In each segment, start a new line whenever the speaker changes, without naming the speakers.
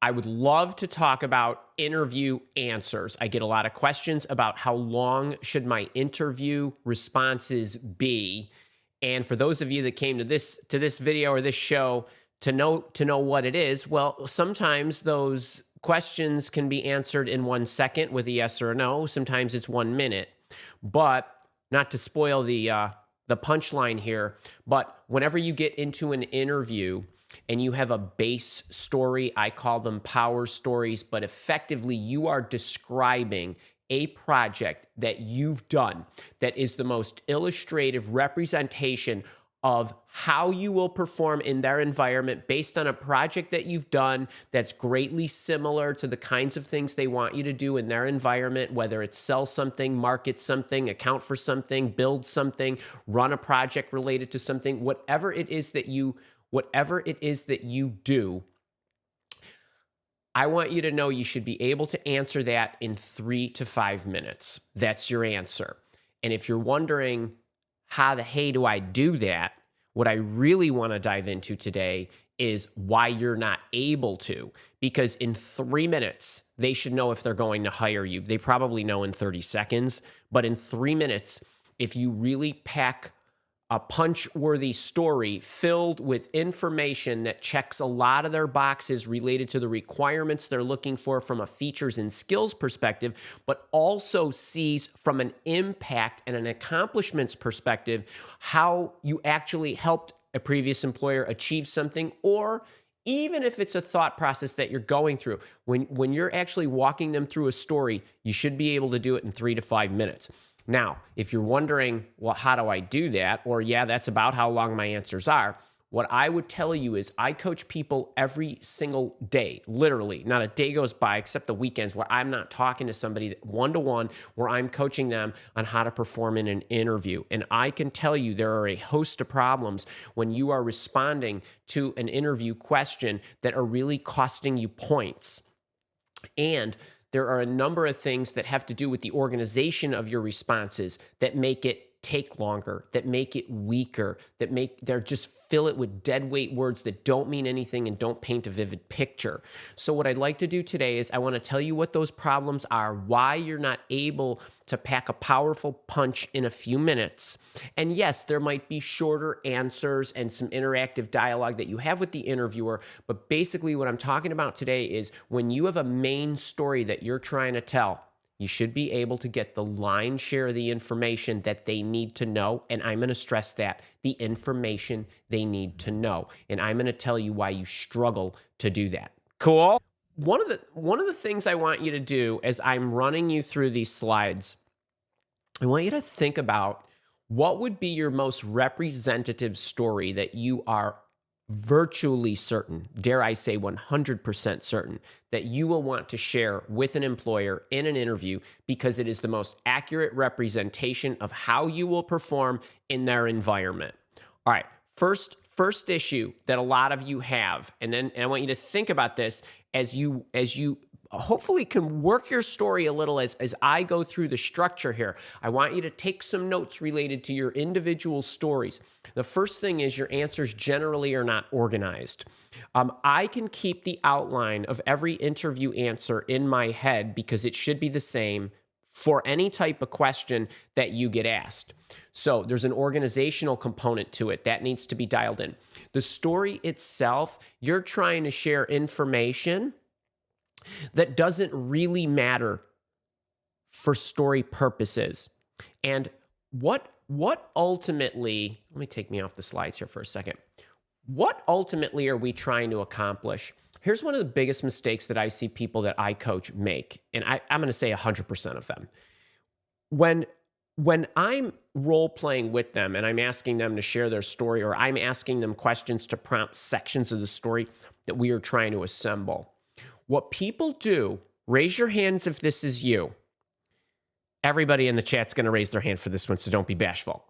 I would love to talk about interview answers. I get a lot of questions about how long should my interview responses be. And for those of you that came to this video or this show to know what it is, well, sometimes those questions can be answered in 1 second with a yes or a no. Sometimes it's 1 minute. But not to spoil the punchline here, but whenever you get into an interview and you have a base story, I call them power stories, but effectively you are describing a project that you've done that is the most illustrative representation of how you will perform in their environment based on a project that you've done that's greatly similar to the kinds of things they want you to do in their environment, whether it's sell something, market something, account for something, build something, run a project related to something, whatever it is that you do. I want you to know you should be able to answer that in 3 to 5 minutes. That's your answer. And if you're wondering, how the hey do I do that? What I really want to dive into today is why you're not able to. Because in 3 minutes, they should know if they're going to hire you. They probably know in 30 seconds. But in 3 minutes, if you really pack a punch-worthy story filled with information that checks a lot of their boxes related to the requirements they're looking for from a features and skills perspective, but also sees from an impact and an accomplishments perspective how you actually helped a previous employer achieve something, or even if it's a thought process that you're going through, when you're actually walking them through a story, you should be able to do it in 3 to 5 minutes. Now, if you're wondering, well, how do I do that? Or, yeah, that's about how long my answers are. What I would tell you is I coach people every single day, literally. Not a day goes by except the weekends where I'm not talking to somebody one-to-one, where I'm coaching them on how to perform in an interview. And I can tell you there are a host of problems when you are responding to an interview question that are really costing you points. And there are a number of things that have to do with the organization of your responses that make it take longer, that make it weaker, they're just fill it with dead weight words that don't mean anything and don't paint a vivid picture. So what I'd like to do today is I want to tell you what those problems are, why you're not able to pack a powerful punch in a few minutes. And yes, there might be shorter answers and some interactive dialogue that you have with the interviewer, but basically what I'm talking about today is when you have a main story that you're trying to tell, you should be able to get the lion's share of the information that they need to know. And I'm going to stress that, the information they need to know. And I'm going to tell you why you struggle to do that. Cool? One of the things I want you to do as I'm running you through these slides, I want you to think about what would be your most representative story that you are virtually certain, dare I say 100% certain, that you will want to share with an employer in an interview because it is the most accurate representation of how you will perform in their environment. All right, first issue that a lot of you have, and I want you to think about this as you hopefully can work your story a little as I go through the structure here. I want you to take some notes related to your individual stories. The first thing is your answers generally are not organized. I can keep the outline of every interview answer in my head because it should be the same for any type of question that you get asked. So there's an organizational component to it that needs to be dialed in. The story itself, you're trying to share information that doesn't really matter for story purposes. And what ultimately, let me take me off the slides here for a second. What ultimately are we trying to accomplish? Here's one of the biggest mistakes that I see people that I coach make, and I'm going to say 100% of them. When I'm role-playing with them and I'm asking them to share their story, or I'm asking them questions to prompt sections of the story that we are trying to assemble, what people do, raise your hands if this is you. Everybody in the chat's going to raise their hand for this one, so don't be bashful.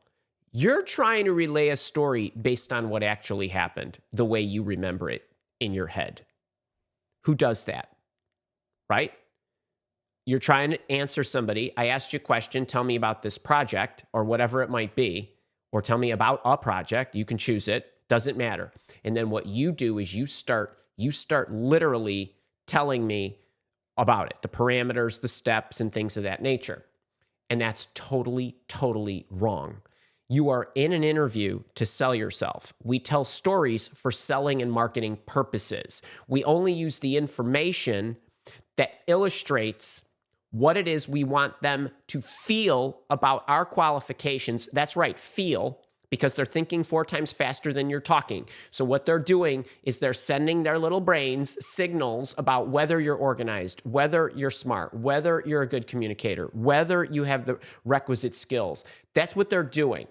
You're trying to relay a story based on what actually happened, the way you remember it in your head. Who does that? Right? You're trying to answer somebody. I asked you a question, tell me about this project, or whatever it might be, or tell me about a project. You can choose it, doesn't matter. And then what you do is you start literally telling me about it, the parameters, the steps, and things of that nature. And that's totally, totally wrong. You are in an interview to sell yourself. We tell stories for selling and marketing purposes. We only use the information that illustrates what it is we want them to feel about our qualifications. That's right, feel, because they're thinking 4 times faster than you're talking. So what they're doing is they're sending their little brains signals about whether you're organized, whether you're smart, whether you're a good communicator, whether you have the requisite skills. That's what they're doing.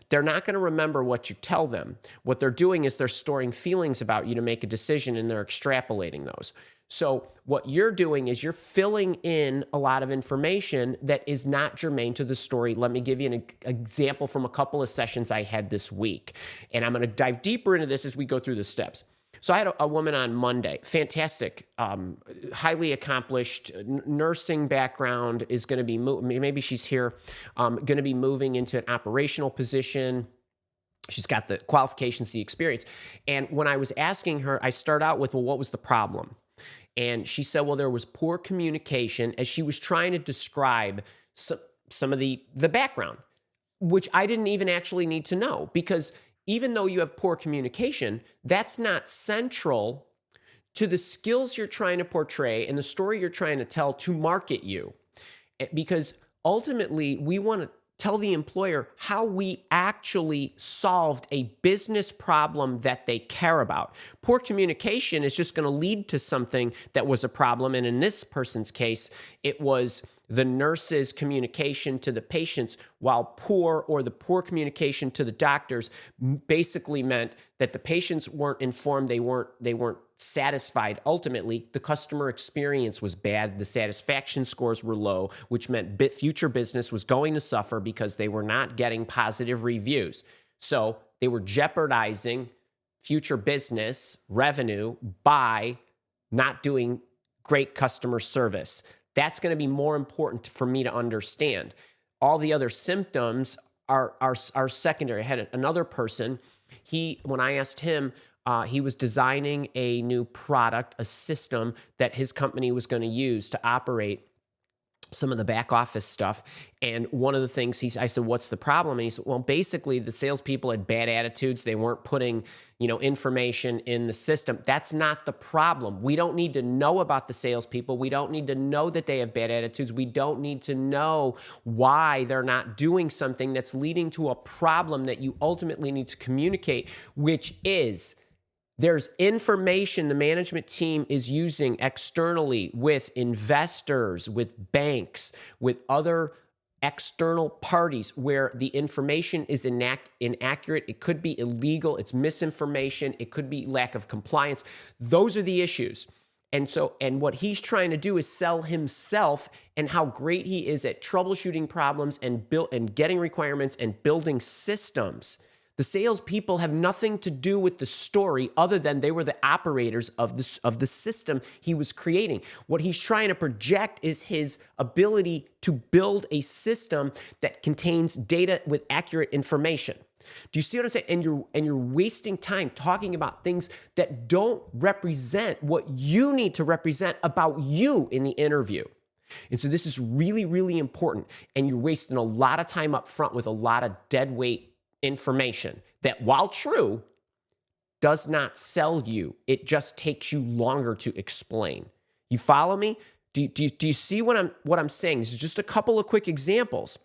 They're not going to remember what you tell them. What they're doing is they're storing feelings about you to make a decision, and they're extrapolating those. So what you're doing is you're filling in a lot of information that is not germane to the story. Let me give you an example from a couple of sessions I had this week. And I'm going to dive deeper into this as we go through the steps. So I had a woman on Monday, fantastic, highly accomplished, nursing background, is going to be, maybe she's here, going to be moving into an operational position. She's got the qualifications, the experience. And when I was asking her, I start out with, well, what was the problem? And she said, well, there was poor communication as she was trying to describe some of the background, which I didn't even actually need to know, because even though you have poor communication, that's not central to the skills you're trying to portray and the story you're trying to tell to market you. Because ultimately, we want to tell the employer how we actually solved a business problem that they care about. Poor communication is just going to lead to something that was a problem. And in this person's case, it was the nurse's communication to the patients, while the poor communication to the doctors basically meant that the patients weren't informed, they weren't satisfied. Ultimately, the customer experience was bad, the satisfaction scores were low, which meant future business was going to suffer because they were not getting positive reviews. So they were jeopardizing future business revenue by not doing great customer service. That's going to be more important for me to understand. All the other symptoms are secondary. I had another person, when I asked him, he was designing a new product, a system that his company was going to use to operate some of the back office stuff. And one of the things I said, what's the problem? And he said, well, basically the salespeople had bad attitudes. They weren't putting, information in the system. That's not the problem. We don't need to know about the salespeople. We don't need to know that they have bad attitudes. We don't need to know why they're not doing something that's leading to a problem that you ultimately need to communicate, which is there's information the management team is using externally with investors, with banks, with other external parties where the information is inaccurate. It could be illegal. It's misinformation. It could be lack of compliance. Those are the issues. And what he's trying to do is sell himself and how great he is at troubleshooting problems and getting requirements and building systems. The salespeople have nothing to do with the story other than they were the operators of the system he was creating. What he's trying to project is his ability to build a system that contains data with accurate information. Do you see what I'm saying? And you're wasting time talking about things that don't represent what you need to represent about you in the interview. And so this is really, really important. And you're wasting a lot of time up front with a lot of dead weight information that, while true, does not sell you. It just takes you longer to explain. You follow me? Do you see what I'm saying? This is just a couple of quick examples.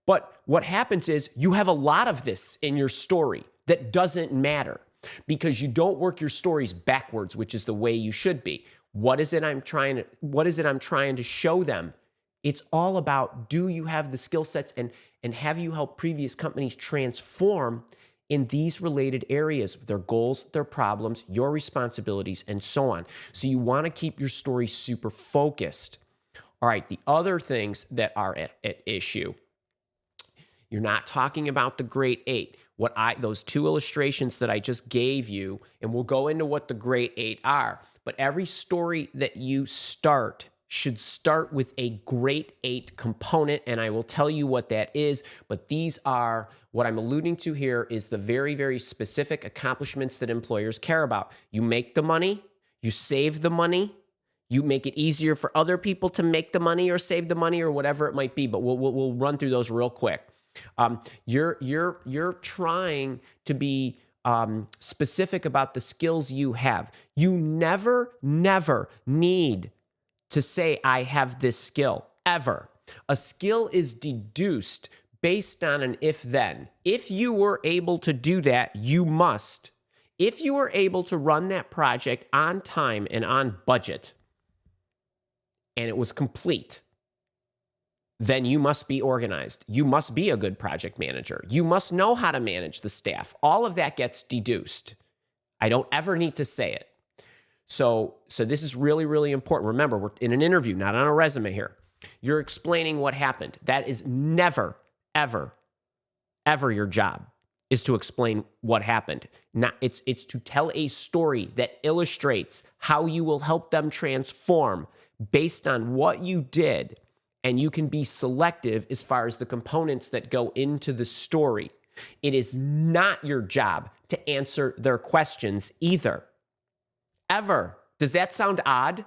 But what happens is you have a lot of this in your story that doesn't matter because you don't work your stories backwards, which is the way you should be. What is it I'm trying to show them? It's all about, do you have the skill sets and have you helped previous companies transform in these related areas, their goals, their problems, your responsibilities, and so on. So you want to keep your story super focused. All right, the other things that are at issue. You're not talking about the great 8. Those 2 illustrations that I just gave you, and we'll go into what the great 8 are. But every story that you start should start with a great 8 component, and I will tell you what that is. But these are, what I'm alluding to here is the very, very specific accomplishments that employers care about. You make the money, you save the money, You make it easier for other people to make the money or save the money or whatever it might be. But we'll run through those real quick. You're trying to be specific about the skills you have. You never need to say, I have this skill, ever. A skill is deduced based on an if-then. If you were able to do that, you must. If you were able to run that project on time and on budget, and it was complete, then you must be organized. You must be a good project manager. You must know how to manage the staff. All of that gets deduced. I don't ever need to say it. So this is really, really important. Remember, we're in an interview, not on a resume here. You're explaining what happened. That is never, ever your job, is to explain what happened. It's to tell a story that illustrates how you will help them transform based on what you did. And you can be selective as far as the components that go into the story. It is not your job to answer their questions either. Ever. Does that sound odd?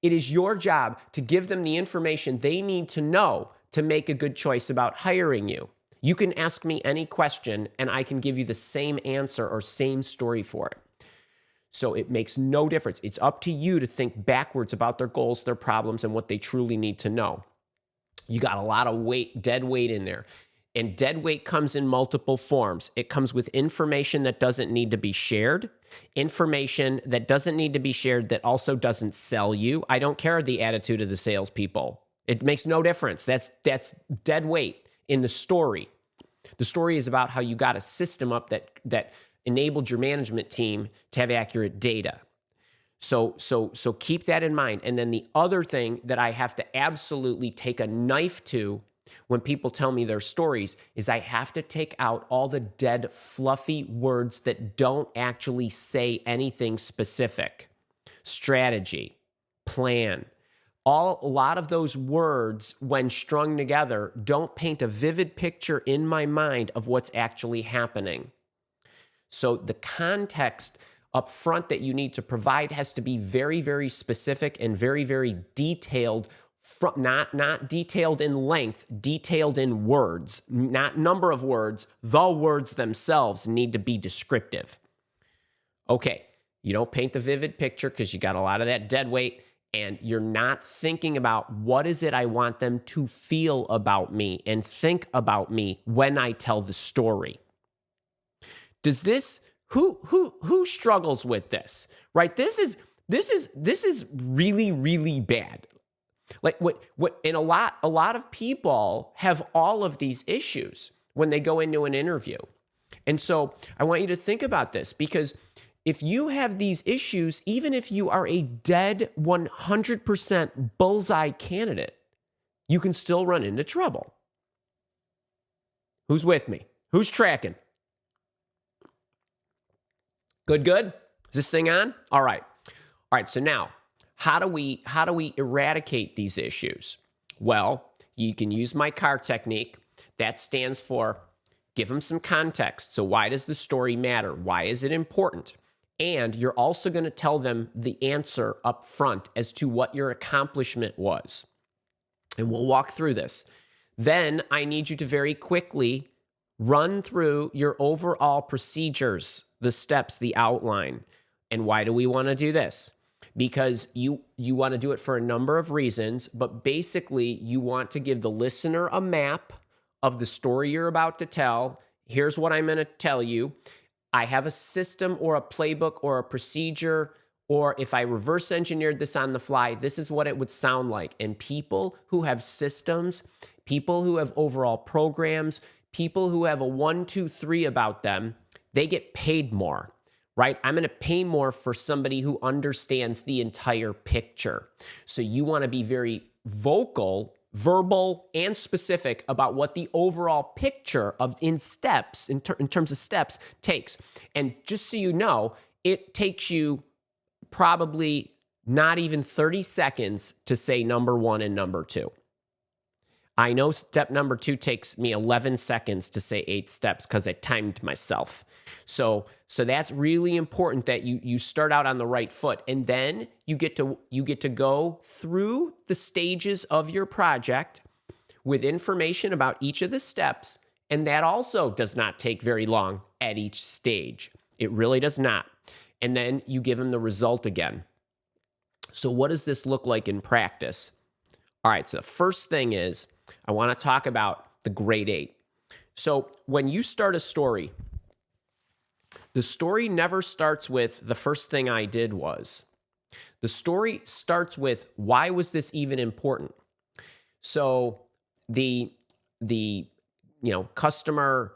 It is your job to give them the information they need to know to make a good choice about hiring you. You can ask me any question and I can give you the same answer or same story for it. So it makes no difference. It's up to you to think backwards about their goals, their problems, and what they truly need to know. You got a lot of dead weight in there. And dead weight comes in multiple forms. It comes with information that doesn't need to be shared, information that doesn't need to be shared that also doesn't sell you. I don't care the attitude of the salespeople. It makes no difference. That's dead weight in the story. The story is about how you got a system up that enabled your management team to have accurate data. So keep that in mind. And then the other thing that I have to absolutely take a knife to when people tell me their stories is I have to take out all the dead, fluffy words that don't actually say anything specific. Strategy, plan. A lot of those words, when strung together, don't paint a vivid picture in my mind of what's actually happening. So the context up front that you need to provide has to be very, very specific and very, very detailed. Not detailed in length, detailed in words, not number of words. The words themselves need to be descriptive. Okay, you don't paint the vivid picture because you got a lot of that dead weight and you're not thinking about what is it I want them to feel about me and think about me when I tell the story. Does this, who struggles with this, right? This is really, really bad. Like and a lot of people have all of these issues when they go into an interview. And so I want you to think about this, because if you have these issues, even if you are a dead 100% bullseye candidate, you can still run into trouble. Who's with me? Who's tracking? Good? Is this thing on? All right. So now, how do we eradicate these issues? Well, you can use my CAR technique. That stands for give them some context. So why does the story matter? Why is it important? And you're also going to tell them the answer up front as to what your accomplishment was. And we'll walk through this. Then I need you to very quickly run through your overall procedures, the steps, the outline. And why do we want to do this? Because you want to do it for a number of reasons, but basically you want to give the listener a map of the story you're about to tell. Here's what I'm going to tell you. I have a system or a playbook or a procedure, or if I reverse engineered this on the fly, this is what it would sound like. And people who have systems, people who have overall programs, people who have a 1, 2, 3 about them, they get paid more. Right? I'm going to pay more for somebody who understands the entire picture. So you want to be very verbal, and specific about what the overall picture of in terms of steps takes. And just so you know, it takes you probably not even 30 seconds to say number 1 and number 2. I know step number 2 takes me 11 seconds to say 8 steps because I timed myself. So that's really important that you start out on the right foot, and then you get to go through the stages of your project with information about each of the steps, and that also does not take very long at each stage. It really does not. And then you give them the result again. So what does this look like in practice? All right, so the first thing is I want to talk about the grade 8. So when you start a story, the story never starts with the first thing I did was. The story starts with, why was this even important? So the customer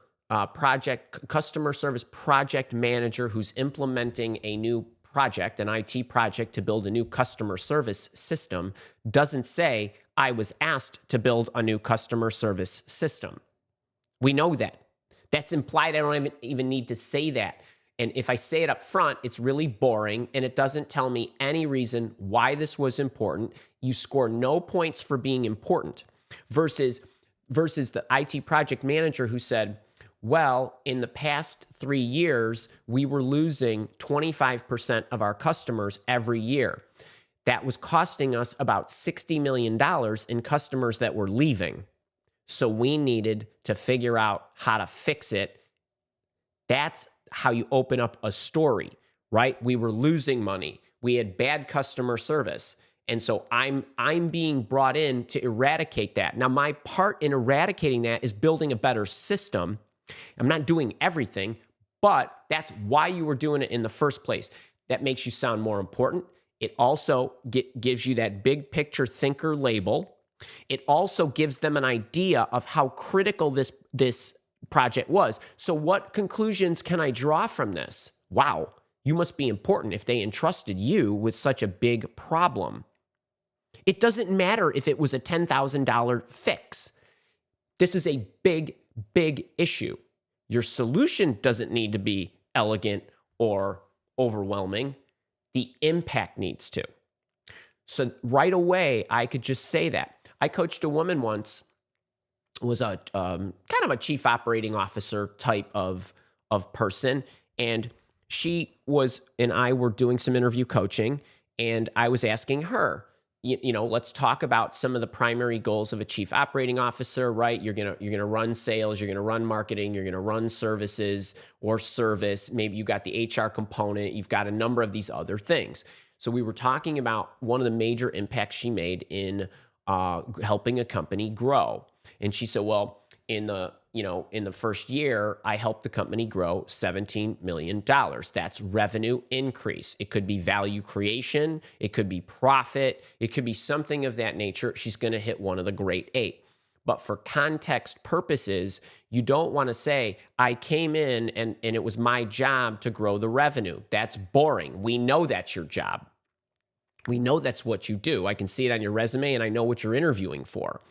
service project manager who's implementing a new project, an IT project to build a new customer service system, doesn't say, I was asked to build a new customer service system. We know that. That's implied. I don't even need to say that. And if I say it up front, it's really boring and it doesn't tell me any reason why this was important. You score no points for being important versus the IT project manager who said, well, in the past 3 years, we were losing 25% of our customers every year. That was costing us about $60 million in customers that were leaving. So we needed to figure out how to fix it. That's how you open up a story, right? We were losing money. We had bad customer service. And so I'm being brought in to eradicate that. Now, my part in eradicating that is building a better system. I'm not doing everything, but that's why you were doing it in the first place. That makes you sound more important. It also gives you that big picture thinker label. It also gives them an idea of how critical this project was. So what conclusions can I draw from this? Wow, you must be important if they entrusted you with such a big problem. It doesn't matter if it was a $10,000 fix. This is a big, big issue. Your solution doesn't need to be elegant or overwhelming. The impact needs to. So right away, I could just say that. I coached a woman once, was a kind of a chief operating officer type of person, and she and I were doing some interview coaching, and I was asking her, let's talk about some of the primary goals of a chief operating officer, right? You're gonna run sales, you're gonna run marketing, you're gonna run services or service. Maybe you got the HR component, you've got a number of these other things. So we were talking about one of the major impacts she made in helping a company grow. And she said, well, in the first year, I helped the company grow $17 million. That's revenue increase. It could be value creation. It could be profit. It could be something of that nature. She's going to hit one of the great 8. But for context purposes, you don't want to say, I came in and it was my job to grow the revenue. That's boring. We know that's your job. We know that's what you do. I can see it on your resume and I know what you're interviewing for.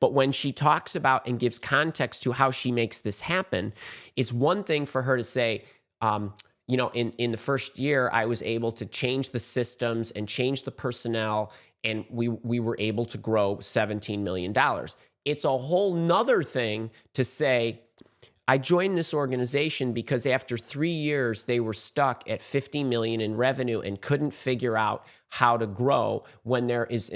But when she talks about and gives context to how she makes this happen, it's one thing for her to say, in the first year, I was able to change the systems and change the personnel, and we were able to grow $17 million. It's a whole nother thing to say, I joined this organization because after 3 years, they were stuck at $50 million in revenue and couldn't figure out how to grow when there is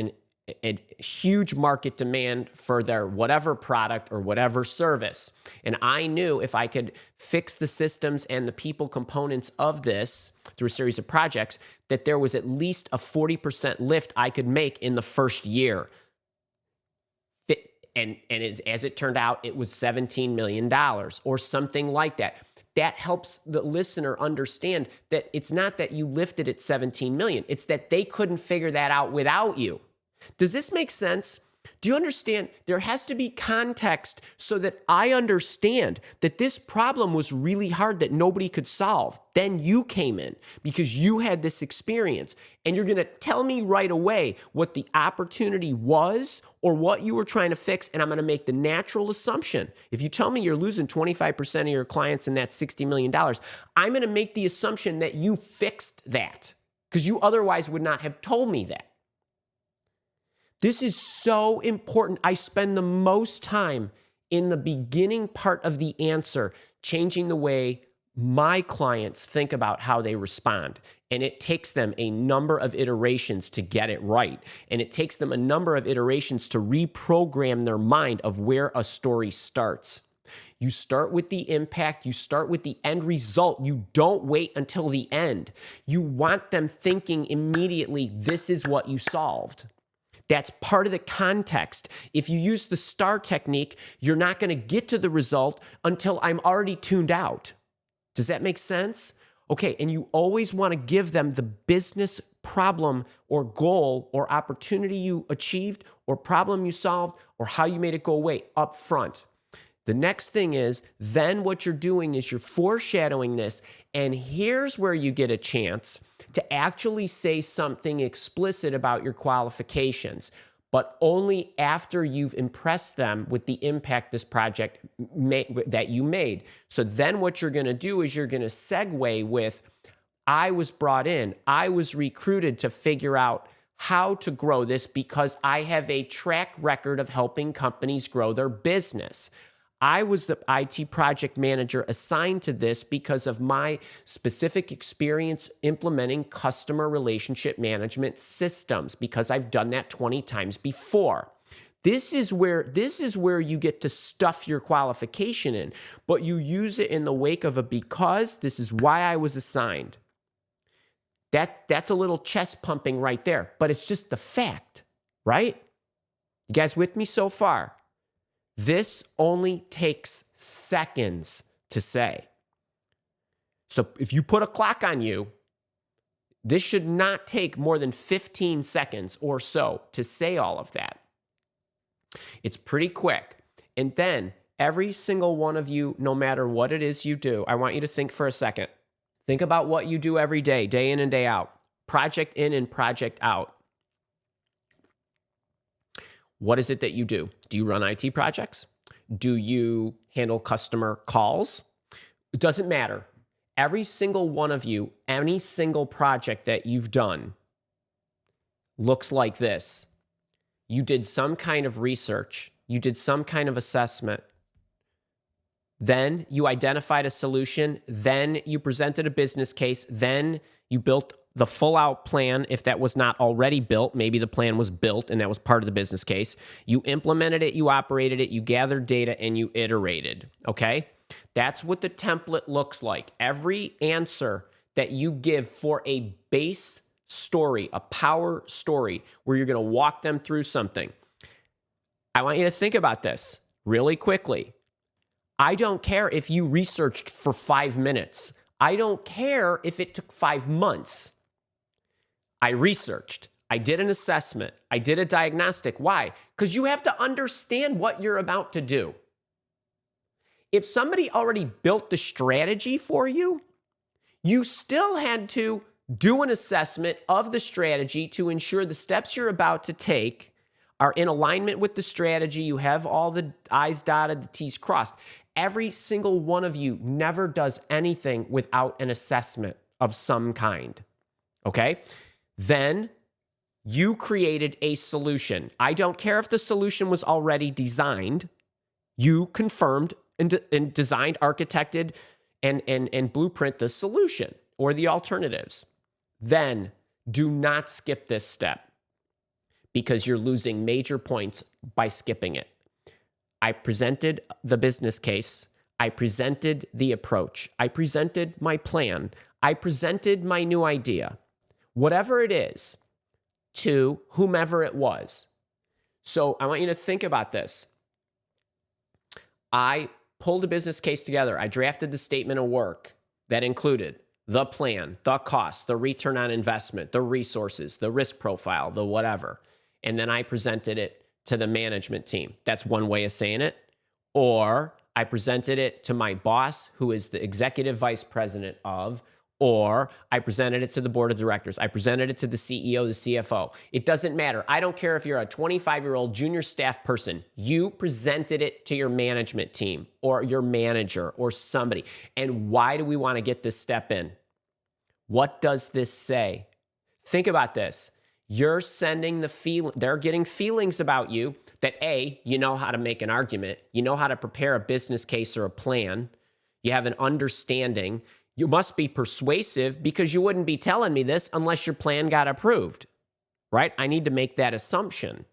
a huge market demand for their whatever product or whatever service. And I knew if I could fix the systems and the people components of this through a series of projects, that there was at least a 40% lift I could make in the first year. And as it turned out, it was $17 million or something like that. That helps the listener understand that it's not that you lifted at $17 million. It's that they couldn't figure that out without you. Does this make sense? Do you understand? There has to be context so that I understand that this problem was really hard that nobody could solve. Then you came in because you had this experience, and you're going to tell me right away what the opportunity was or what you were trying to fix, and I'm going to make the natural assumption. If you tell me you're losing 25% of your clients and that's $60 million, I'm going to make the assumption that you fixed that because you otherwise would not have told me that. This is so important. I spend the most time in the beginning part of the answer changing the way my clients think about how they respond. And it takes them a number of iterations to get it right. And it takes them a number of iterations to reprogram their mind of where a story starts. You start with the impact, you start with the end result. You don't wait until the end. You want them thinking immediately, this is what you solved. That's part of the context. If you use the STAR technique, you're not going to get to the result until I'm already tuned out. Does that make sense? Okay, and you always want to give them the business problem or goal or opportunity you achieved or problem you solved or how you made it go away up front. The next thing is, then what you're doing is you're foreshadowing this, and here's where you get a chance to actually say something explicit about your qualifications, but only after you've impressed them with the impact this project that you made. So then what you're going to do is you're going to segue with, I was brought in, I was recruited to figure out how to grow this because I have a track record of helping companies grow their business. I was the IT project manager assigned to this because of my specific experience implementing customer relationship management systems, because I've done that 20 times before. This is where you get to stuff your qualification in, but you use it in the wake of a because this is why I was assigned. That's a little chest pumping right there, but it's just the fact, right? You guys with me so far? This only takes seconds to say. So if you put a clock on you, this should not take more than 15 seconds or so to say all of that. It's pretty quick. And then every single one of you, no matter what it is you do, I want you to think for a second. Think about what you do every day, day in and day out, project in and project out. What is it that you do? Do you run IT projects? Do you handle customer calls? It doesn't matter. Every single one of you, any single project that you've done looks like this. You did some kind of research. You did some kind of assessment. Then you identified a solution. Then you presented a business case. Then you built the full out plan. If that was not already built, maybe the plan was built and that was part of the business case. You implemented it, you operated it, you gathered data, and you iterated, okay? That's what the template looks like. Every answer that you give for a base story, a power story, where you're going to walk them through something. I want you to think about this really quickly. I don't care if you researched for 5 minutes. I don't care if it took 5 months. I researched. I did an assessment. I did a diagnostic. Why? Because you have to understand what you're about to do. If somebody already built the strategy for you, you still had to do an assessment of the strategy to ensure the steps you're about to take are in alignment with the strategy. You have all the I's dotted, the T's crossed. Every single one of you never does anything without an assessment of some kind, okay? Then you created a solution. I don't care if the solution was already designed. You confirmed and designed, architected, and blueprint the solution or the alternatives. Then do not skip this step because you're losing major points by skipping it. I presented the business case. I presented the approach. I presented my plan. I presented my new idea, whatever it is, to whomever it was. So I want you to think about this. I pulled a business case together. I drafted the statement of work that included the plan, the cost, the return on investment, the resources, the risk profile, the whatever. And then I presented it to the management team. That's one way of saying it. Or I presented it to my boss, who is the executive vice president of, or I presented it to the board of directors. I presented it to the CEO, the CFO. It doesn't matter. I don't care if you're a 25-year-old junior staff person. You presented it to your management team or your manager or somebody. And why do we want to get this step in? What does this say? Think about this. You're sending they're getting feelings about you that A, you know how to make an argument, you know how to prepare a business case or a plan, you have an understanding, you must be persuasive because you wouldn't be telling me this unless your plan got approved, right? I need to make that assumption.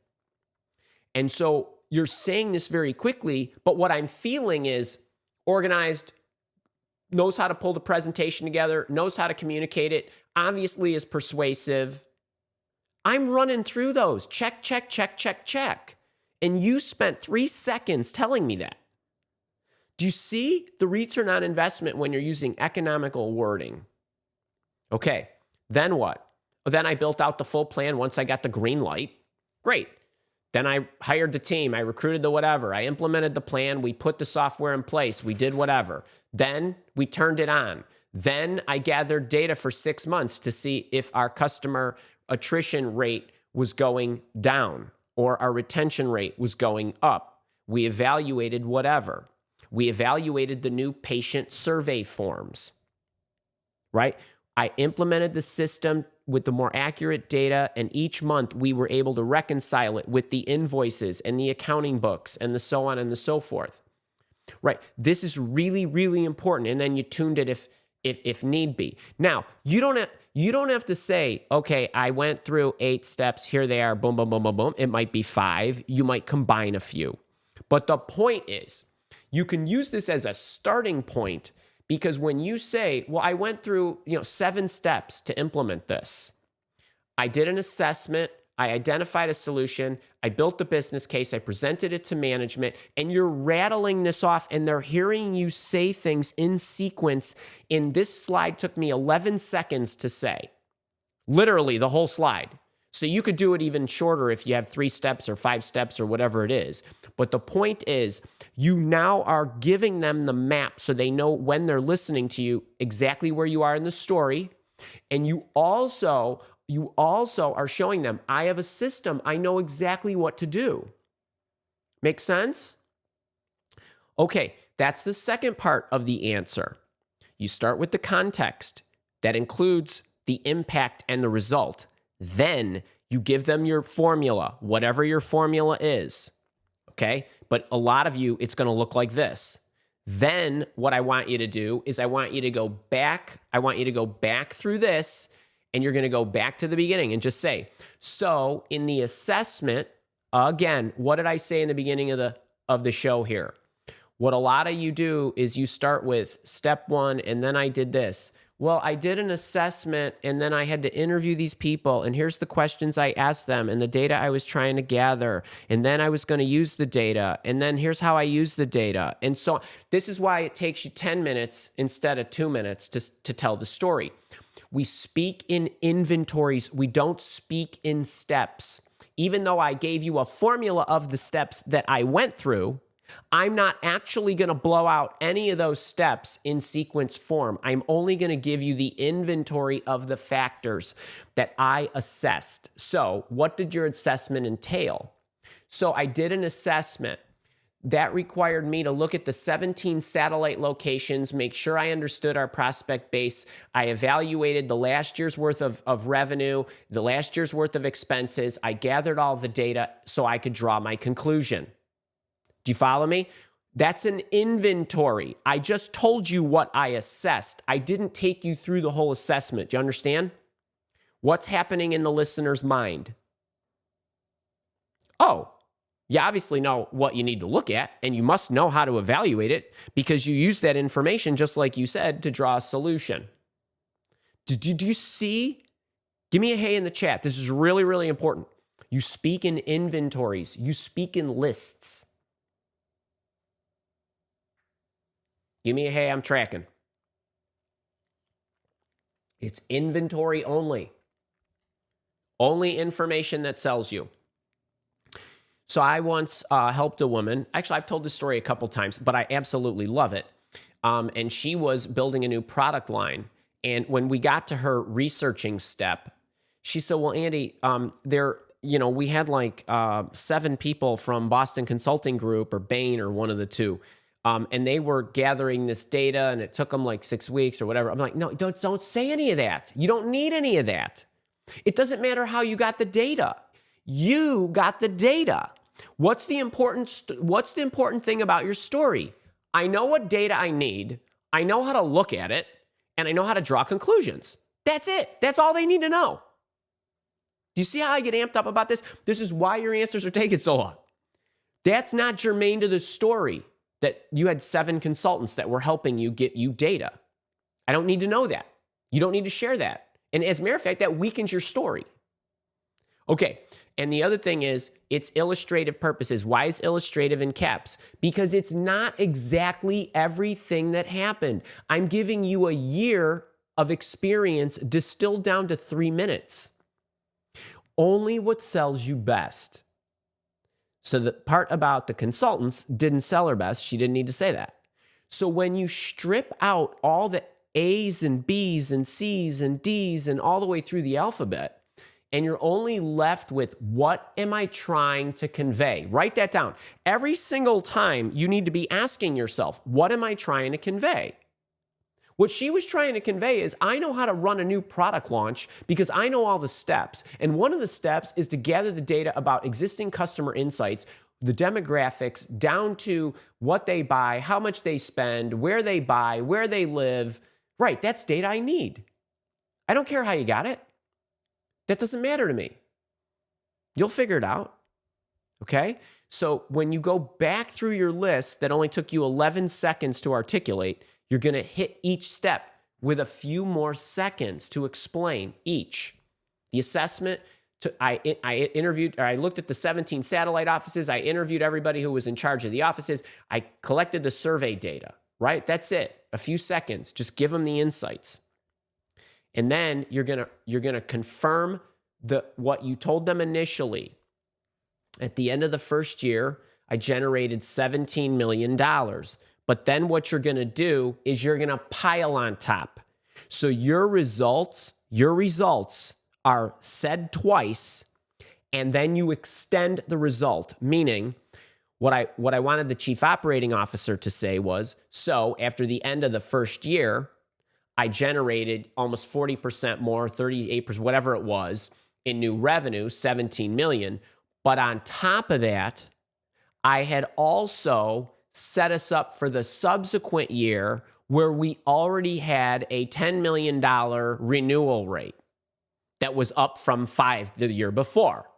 And so you're saying this very quickly, but what I'm feeling is organized, knows how to pull the presentation together, knows how to communicate it, obviously is persuasive. I'm running through those. Check, check, check, check, check. And you spent 3 seconds telling me that. Do you see the return on investment when you're using economical wording? Okay, then what? Then I built out the full plan once I got the green light. Great. Then I hired the team. I recruited the whatever. I implemented the plan. We put the software in place. We did whatever. Then we turned it on. Then I gathered data for 6 months to see if our customer attrition rate was going down or our retention rate was going up. We evaluated whatever. We evaluated the new patient survey forms, right? I implemented the system with the more accurate data, and each month we were able to reconcile it with the invoices and the accounting books and the so on and the so forth, right? This is really, really important. And then you tuned it if need be. Now, you don't have to say, okay, I went through 8 steps. Here they are. Boom, boom, boom, boom, boom. It might be 5. You might combine a few. But the point is, you can use this as a starting point because when you say, well, I went through 7 steps to implement this. I did an assessment. I identified a solution. I built the business case. I presented it to management. And you're rattling this off and they're hearing you say things in sequence. And this slide took me 11 seconds to say. Literally the whole slide. So you could do it even shorter if you have 3 steps or 5 steps or whatever it is. But the point is, you now are giving them the map so they know when they're listening to you exactly where you are in the story. And you also are showing them, I have a system. I know exactly what to do. Make sense? Okay, that's the second part of the answer. You start with the context that includes the impact and the result. Then you give them your formula, whatever your formula is, okay? But a lot of you, it's going to look like this. Then what I want you to do is I want you to go back. I want you to go back through this, and you're going to go back to the beginning and just say, so in the assessment, again, what did I say in the beginning of the show here? What a lot of you do is you start with step 1, and then I did this. Well, I did an assessment and then I had to interview these people and here's the questions I asked them and the data I was trying to gather. And then I was going to use the data. And then here's how I use the data. And so this is why it takes you 10 minutes instead of 2 minutes to tell the story. We speak in inventories. We don't speak in steps. Even though I gave you a formula of the steps that I went through, I'm not actually going to blow out any of those steps in sequence form. I'm only going to give you the inventory of the factors that I assessed. So what did your assessment entail? So I did an assessment. That required me to look at the 17 satellite locations, make sure I understood our prospect base. I evaluated the last year's worth of revenue, the last year's worth of expenses. I gathered all the data so I could draw my conclusion. Do you follow me? That's an inventory. I just told you what I assessed. I didn't take you through the whole assessment. Do you understand? What's happening in the listener's mind? Oh, you obviously know what you need to look at, and you must know how to evaluate it because you use that information, just like you said, to draw a solution. Do you see? Give me a hey in the chat. This is really, really important. You speak in inventories. You speak in lists. Give me a hey, I'm tracking. It's inventory only. Only information that sells you. So I once helped a woman. Actually, I've told this story a couple times, but I absolutely love it. And she was building a new product line. And when we got to her researching step, she said, well, Andy, we had like 7 people from Boston Consulting Group or Bain or one of the two. And they were gathering this data and it took them like 6 weeks or whatever. I'm like, no, don't say any of that. You don't need any of that. It doesn't matter how you got the data. You got the data. What's the important thing about your story? I know what data I need. I know how to look at it, and I know how to draw conclusions. That's it. That's all they need to know. Do you see how I get amped up about this? This is why your answers are taking so long. That's not germane to the story that you had 7 consultants that were helping you get you data. I don't need to know that. You don't need to share that. And as a matter of fact, that weakens your story. Okay, and the other thing is, it's illustrative purposes. Why is illustrative in caps? Because it's not exactly everything that happened. I'm giving you a year of experience distilled down to 3 minutes. Only what sells you best. So the part about the consultants didn't sell her best. She didn't need to say that. So when you strip out all the A's and B's and C's and D's and all the way through the alphabet, and you're only left with, what am I trying to convey? Write that down. Every single time you need to be asking yourself, what am I trying to convey? What she was trying to convey is, I know how to run a new product launch because I know all the steps. And one of the steps is to gather the data about existing customer insights, the demographics, down to what they buy, how much they spend, where they buy, where they live. Right, that's data I need. I don't care how you got it. That doesn't matter to me. You'll figure it out, okay? So when you go back through your list that only took you 11 seconds to articulate, you're gonna hit each step with a few more seconds to explain each. The assessment, I looked at the 17 satellite offices, I interviewed everybody who was in charge of the offices, I collected the survey data, right? That's it, a few seconds, just give them the insights. And then you're gonna confirm what you told them initially. At the end of the first year, I generated $17 million. But then what you're gonna do is you're gonna pile on top. So your results are said twice, and then you extend the result. Meaning, what I wanted the chief operating officer to say was, so after the end of the first year, I generated almost 40% more, 38%, whatever it was, in new revenue, 17 million. But on top of that, I had also set us up for the subsequent year where we already had a $10 million renewal rate that was up from 5 the year before.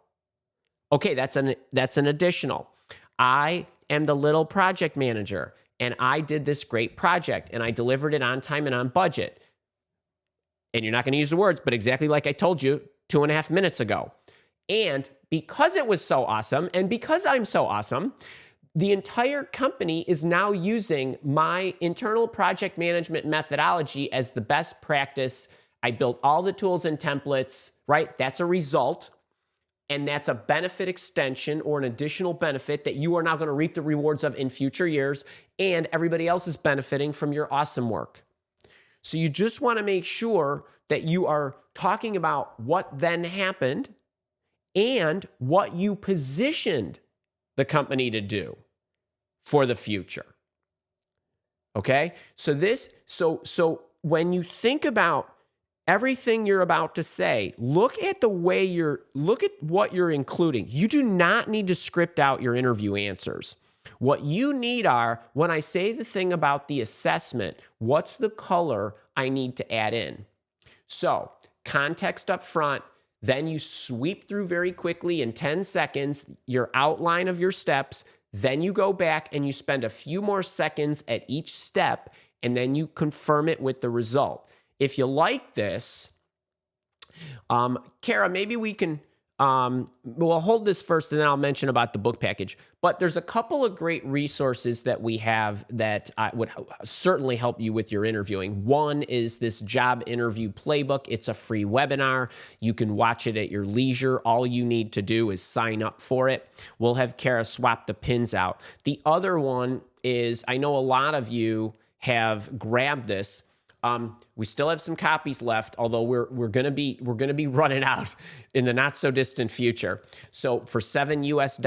Okay, that's an additional. I am the little project manager, and I did this great project, and I delivered it on time and on budget. And you're not going to use the words, but exactly like I told you 2.5 minutes ago. And because it was so awesome, and because I'm so awesome, the entire company is now using my internal project management methodology as the best practice. I built all the tools and templates, right? That's a result. And that's a benefit extension or an additional benefit that you are now going to reap the rewards of in future years, and everybody else is benefiting from your awesome work. So you just want to make sure that you are talking about what then happened and what you positioned the company to do for the future. Okay? So when you think about everything you're about to say, look at what you're including. You do not need to script out your interview answers. What you need are, when I say the thing about the assessment, what's the color I need to add in? So, context up front, then you sweep through very quickly in 10 seconds your outline of your steps, then you go back and you spend a few more seconds at each step, and then you confirm it with the result. If you like this, Kara, maybe we can, we'll hold this first and then I'll mention about the book package. But there's a couple of great resources that we have that would certainly help you with your interviewing. One is this job interview playbook. It's a free webinar. You can watch it at your leisure. All you need to do is sign up for it. We'll have Kara swap the pins out. The other one is, I know a lot of you have grabbed this. We still have some copies left, although we're gonna be running out in the not so distant future. So for $7 US,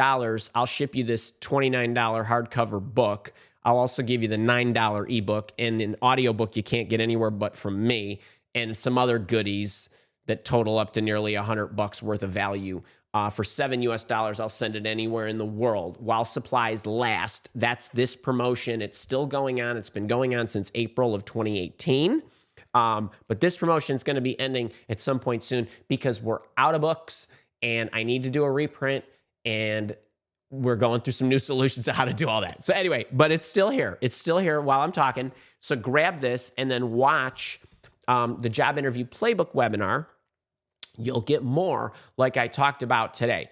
I'll ship you this $29 hardcover book. I'll also give you the $9 ebook and an audiobook you can't get anywhere but from me, and some other goodies that total up to nearly $100 worth of value. For $7 US, I'll send it anywhere in the world while supplies last. That's this promotion. It's still going on. It's been going on since April of 2018. But this promotion is going to be ending at some point soon because we're out of books and I need to do a reprint, and we're going through some new solutions to how to do all that. So anyway, but it's still here. It's still here while I'm talking. So grab this and then watch the job interview playbook webinar. You'll get more like I talked about today.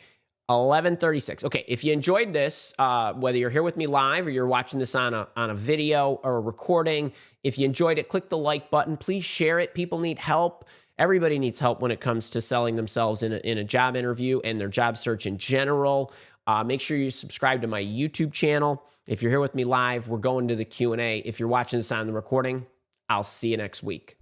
11:36. Okay, if you enjoyed this, whether you're here with me live or you're watching this on a video or a recording, if you enjoyed it, click the like button. Please share it. People need help. Everybody needs help when it comes to selling themselves in a job interview and their job search in general. Make sure you subscribe to my YouTube channel. If you're here with me live, we're going to the Q&A. If you're watching this on the recording, I'll see you next week.